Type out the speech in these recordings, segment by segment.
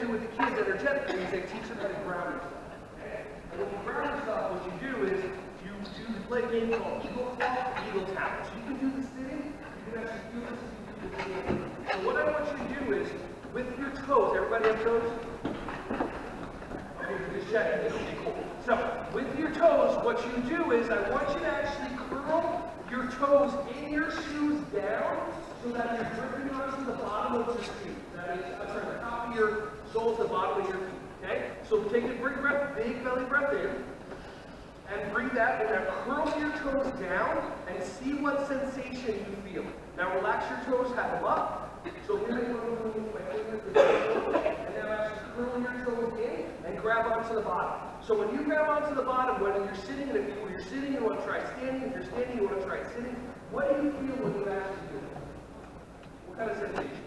do with the kids energetically is they teach them how to ground yourself. Okay? And when you ground yourself, what you do is you play a game called Eagle Claw, Eagle Tap. So you can do the sitting, you can actually do this, you can do the standing. So what I want you to do is, with your toes, everybody have toes? Okay, just checking. Okay, cool. So, with your toes, what you do is, I want you to actually curl your toes in your shoes down so that you're gripping onto the bottom of your feet. That is, I'm sorry, the top of your soles, the bottom of your feet. Okay? So take a big breath, big belly breath in, and breathe out, and now curl your toes down and see what sensation you feel. Now relax your toes, have them up. So mimic what I'm doing with my fingers, and now actually curl your toes in and grab onto the bottom. So when you grab onto the bottom, whether you're sitting, and if you're sitting, you want to try standing. If you're standing, you want to try sitting. What do you feel when you actually do it? What kind of sensation?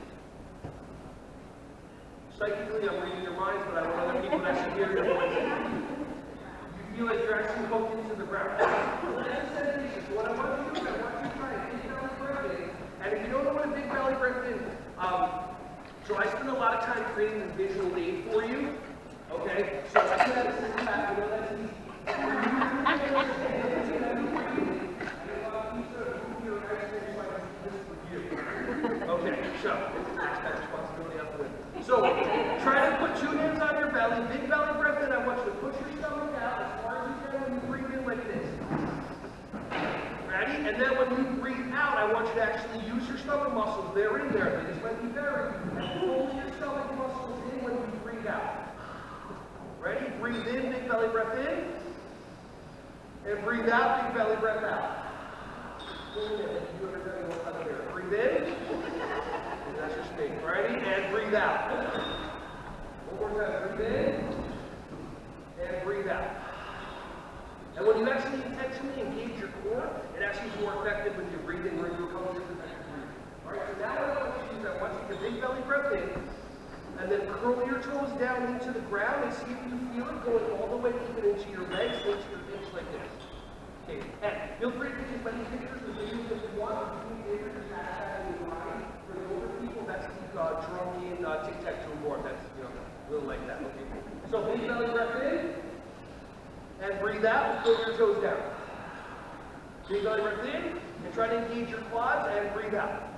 Psychically, I'm reading your minds, but I want other people to actually hear your voice. You feel like you're actually hooked into the ground. So that's a sensation. So what I want you to do is I want you to try a big belly breath in. And if you don't know what a big belly breath is, so I spend a lot of time creating this visual aid for you. Okay? So I can have a sit back, you know that's easy. Okay, so that's that responsibility out the window. So try to put 2 hands on your belly, big belly breath in. I want you to push your stomach out as far as you can when you breathe in like this. Ready? And then when you breathe out, I want you to actually use your stomach muscles. They're in there. They just might be buried. And pull your stomach muscles in when you breathe out. Ready? Breathe in, big belly breath in. And breathe out, big belly breath out. Breathe in. That's your speak. Ready? And breathe out. One more time. Breathe in. And breathe out. And when you actually intentionally engage your core, it actually is more effective when you're breathing, when you're coming to the next breathing. Alright, so now what I want you to do is I want you to take a big belly breath in, and then curl your toes down into the ground and see if you feel it going all the way even into your legs, into your hips like this. Okay, and feel free to take as many pictures or videos as you want. You can do your hashtag in your mind. For the older people, that's the drummy and tic-tac-toe board. That's, you know, a little like that. Okay, so big belly breath in. And breathe out and curl your toes down. Big belly breath in, and try to engage your quads, and breathe out.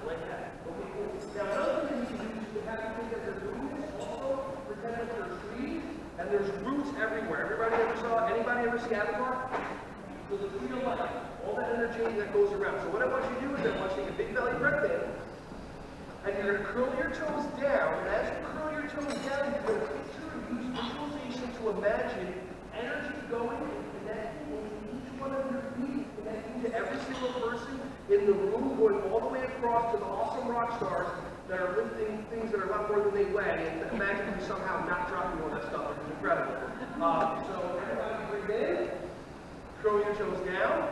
Like that. Okay, cool. Now another thing you can do is you have to think that they're doing this also, pretend that there are trees, and there's roots everywhere. Anybody ever see Avatar? So the tree of life, all that energy that goes around. So what I want you to do is I want you to take a big belly breath in, and you're going to curl your toes down, and as you curl your toes down, you're going to picture and use visualization to imagine energy going and connecting into each one of your feet, connecting to every single person in the room, going all the way across to the awesome rock stars that are lifting things that are a lot more than they weigh, and imagine you somehow not dropping all that stuff, which is incredible. So everybody breathe in, curl your toes down,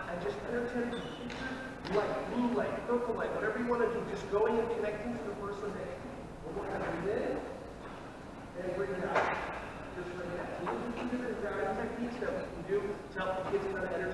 and just energetically picture light, blue light, purple light, whatever you want to do, just going and connecting to the person next to you. One more time, breathe in, and breathe out. Just like that. So those are 2 different grounding techniques that we can do to help the kids kind of energize.